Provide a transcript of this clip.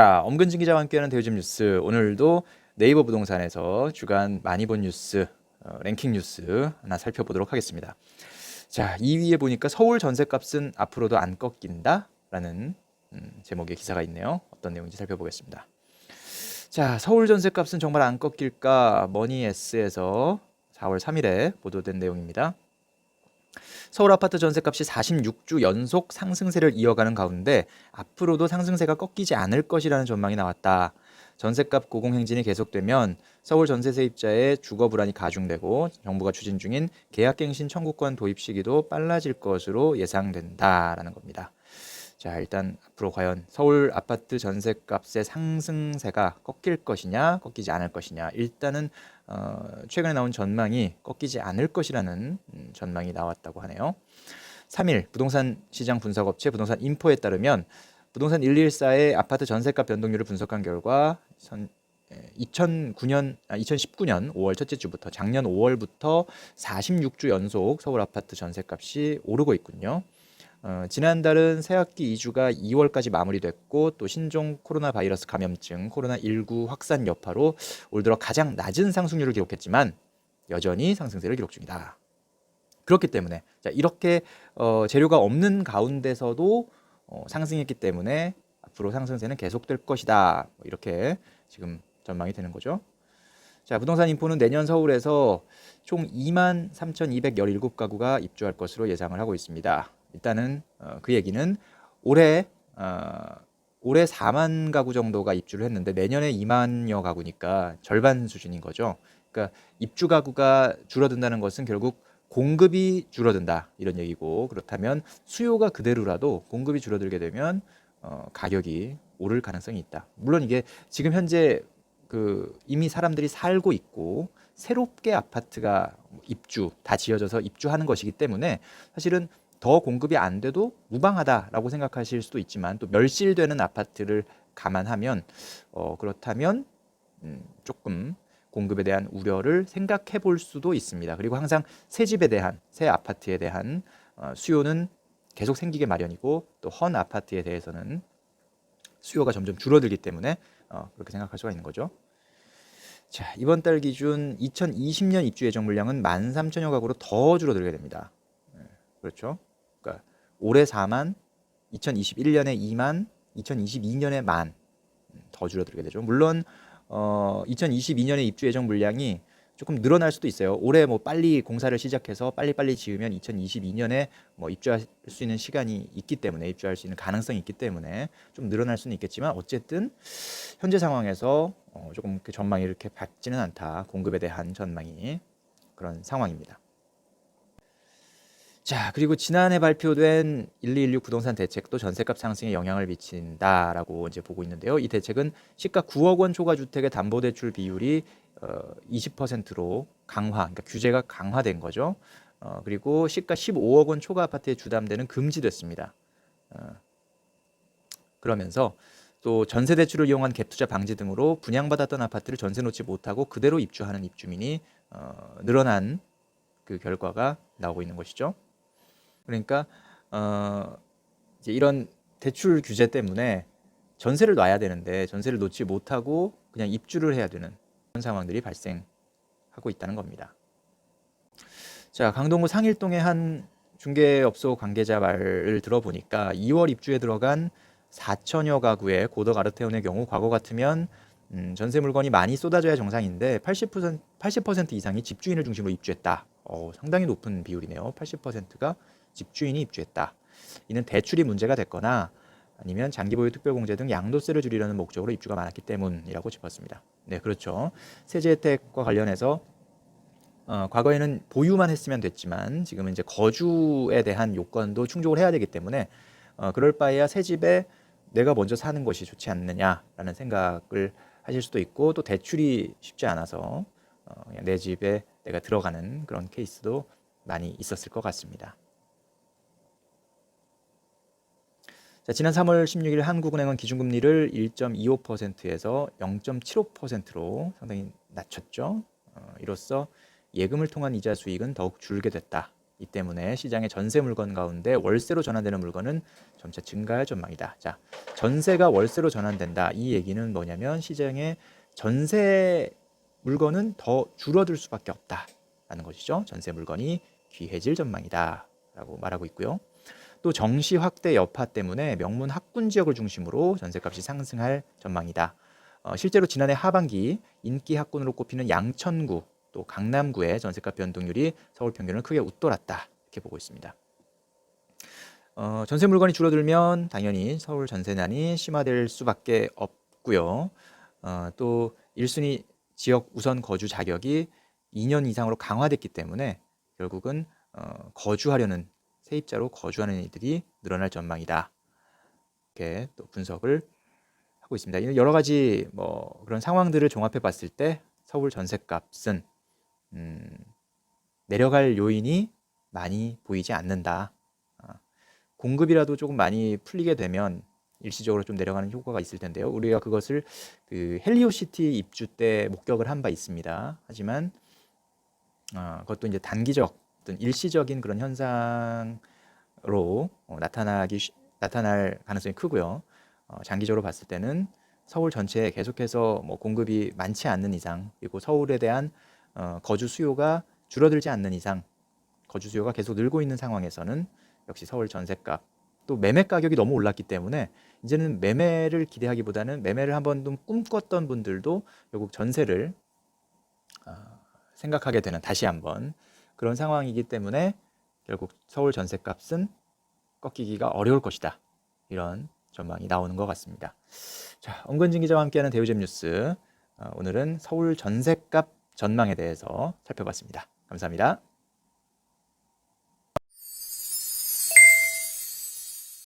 자, 엄근진 기자와 함께하는 대요즘 뉴스. 오늘도 네이버 부동산에서 주간 많이 본 뉴스, 랭킹 뉴스 하나 살펴보도록 하겠습니다. 자, 2위에 보니까 서울 전셋값은 앞으로도 안 꺾인다라는 제목의 기사가 있네요. 어떤 내용인지 살펴보겠습니다. 자, 서울 전셋값은 정말 안 꺾일까? 머니에스에서 4월 3일에 보도된 내용입니다. 서울 아파트 전셋값이 46주 연속 상승세를 이어가는 가운데 앞으로도 상승세가 꺾이지 않을 것이라는 전망이 나왔다. 전셋값 고공행진이 계속되면 서울 전세 세입자의 주거 불안이 가중되고 정부가 추진 중인 계약갱신 청구권 도입 시기도 빨라질 것으로 예상된다라는 겁니다. 자, 일단 앞으로 과연 서울 아파트 전셋값의 상승세가 꺾일 것이냐, 꺾이지 않을 것이냐. 일단은 최근에 나온 전망이 꺾이지 않을 것이라는 전망이 나왔다고 하네요. 3일 부동산 시장 분석업체 부동산 인포에 따르면 부동산 114의 아파트 전셋값 변동률을 분석한 결과 2019년 5월 첫째 주부터 작년 5월부터 46주 연속 서울 아파트 전셋값이 오르고 있군요. 지난달은 새학기 2주가 2월까지 마무리됐고 또 신종 코로나 바이러스 감염증 코로나19 확산 여파로 올 들어 가장 낮은 상승률을 기록했지만 여전히 상승세를 기록 중이다. 그렇기 때문에 자, 이렇게 재료가 없는 가운데서도 상승했기 때문에 앞으로 상승세는 계속될 것이다. 이렇게 지금 전망이 되는 거죠. 자, 부동산 인포는 내년 서울에서 총 23,217가구가 입주할 것으로 예상을 하고 있습니다. 일단은 그 얘기는 올해 4만 가구 정도가 입주를 했는데 내년에 2만여 가구니까 절반 수준인 거죠. 그러니까 입주 가구가 줄어든다는 것은 결국 공급이 줄어든다 이런 얘기고, 그렇다면 수요가 그대로라도 공급이 줄어들게 되면 가격이 오를 가능성이 있다. 물론 이게 지금 현재 이미 사람들이 살고 있고 새롭게 아파트가 다 지어져서 입주하는 것이기 때문에 사실은 더 공급이 안 돼도 무방하다라고 생각하실 수도 있지만 또 멸실되는 아파트를 감안하면 그렇다면 조금 공급에 대한 우려를 생각해 볼 수도 있습니다. 그리고 항상 새 집에 대한 새 아파트에 대한 수요는 계속 생기게 마련이고 또 헌 아파트에 대해서는 수요가 점점 줄어들기 때문에 그렇게 생각할 수가 있는 거죠. 자, 이번 달 기준 2020년 입주 예정 물량은 13,000여 가구로 더 줄어들게 됩니다. 그렇죠? 그러니까 올해 4만, 2021년에 2만, 2022년에 1만 더 줄어들게 되죠. 물론 2022년에 입주 예정 물량이 조금 늘어날 수도 있어요. 올해 뭐 빨리 공사를 시작해서 빨리빨리 지으면 2022년에 뭐 입주할 수 있는 시간이 있기 때문에 입주할 수 있는 가능성이 있기 때문에 좀 늘어날 수는 있겠지만 어쨌든 현재 상황에서 조금 그 전망이 이렇게 밝지는 않다. 공급에 대한 전망이 그런 상황입니다. 자, 그리고 지난해 발표된 1216 부동산 대책도 전셋값 상승에 영향을 미친다라고 이제 보고 있는데요. 이 대책은 시가 9억 원 초과 주택의 담보대출 비율이 20%로 그러니까 규제가 강화된 거죠. 그리고 시가 15억 원 초과 아파트에 주담대는 금지됐습니다. 그러면서 또 전세 대출을 이용한 갭 투자 방지 등으로 분양받았던 아파트를 전세 놓지 못하고 그대로 입주하는 입주민이 늘어난 그 결과가 나오고 있는 것이죠. 그러니까 이제 이런 대출 규제 때문에 전세를 놔야 되는데 전세를 놓지 못하고 그냥 입주를 해야 되는 그런 상황들이 발생하고 있다는 겁니다. 자, 강동구 상일동의 한 중개업소 관계자 말을 들어보니까 2월 입주에 들어간 4천여 가구의 고덕 아르테온의 경우 과거 같으면 전세 물건이 많이 쏟아져야 정상인데 80% 이상이 집주인을 중심으로 입주했다. 상당히 높은 비율이네요. 80%가 집주인이 입주했다. 이는 대출이 문제가 됐거나 아니면 장기보유 특별공제 등 양도세를 줄이려는 목적으로 입주가 많았기 때문이라고 짚었습니다. 네, 그렇죠. 세제 혜택과 관련해서 과거에는 보유만 했으면 됐지만 지금은 이제 거주에 대한 요건도 충족을 해야 되기 때문에 그럴 바에야 새 집에 내가 먼저 사는 것이 좋지 않느냐라는 생각을 하실 수도 있고 또 대출이 쉽지 않아서 그냥 내 집에 내가 들어가는 그런 케이스도 많이 있었을 것 같습니다. 자, 지난 3월 16일 한국은행은 기준금리를 1.25%에서 0.75%로 상당히 낮췄죠. 이로써 예금을 통한 이자 수익은 더욱 줄게 됐다. 이 때문에 시장의 전세 물건 가운데 월세로 전환되는 물건은 점차 증가할 전망이다. 자, 전세가 월세로 전환된다. 이 얘기는 뭐냐면 시장의 전세 물건은 더 줄어들 수밖에 없다라는 것이죠. 전세 물건이 귀해질 전망이다라고 말하고 있고요. 또 정시 확대 여파 때문에 명문 학군 지역을 중심으로 전세값이 상승할 전망이다. 실제로 지난해 하반기 인기 학군으로 꼽히는 양천구 또 강남구의 전세값 변동률이 서울 평균을 크게 웃돌았다 이렇게 보고 있습니다. 전세 물건이 줄어들면 당연히 서울 전세난이 심화될 수밖에 없고요. 또 1순위 지역 우선 거주 자격이 2년 이상으로 강화됐기 때문에 결국은 거주하려는 세입자로 거주하는 이들이 늘어날 전망이다. 이렇게 또 분석을 하고 있습니다. 여러 가지 뭐 그런 상황들을 종합해 봤을 때 서울 전세값은 내려갈 요인이 많이 보이지 않는다. 공급이라도 조금 많이 풀리게 되면 일시적으로 좀 내려가는 효과가 있을 텐데요. 우리가 그것을 그 헬리오시티 입주 때 목격을 한 바 있습니다. 하지만 그것도 이제 단기적 어떤 일시적인 그런 현상으로 나타날 가능성이 크고요. 장기적으로 봤을 때는 서울 전체에 계속해서 뭐 공급이 많지 않는 이상 그리고 서울에 대한 거주 수요가 줄어들지 않는 이상 거주 수요가 계속 늘고 있는 상황에서는 역시 서울 전셋값 또 매매 가격이 너무 올랐기 때문에 이제는 매매를 기대하기보다는 매매를 한번 좀 꿈꿨던 분들도 결국 전세를 생각하게 되는 다시 한번 그런 상황이기 때문에 결국 서울 전셋값은 꺾이기가 어려울 것이다. 이런 전망이 나오는 것 같습니다. 자, 엄건진 기자와 함께하는 대우잼 뉴스 오늘은 서울 전셋값 전망에 대해서 살펴봤습니다. 감사합니다.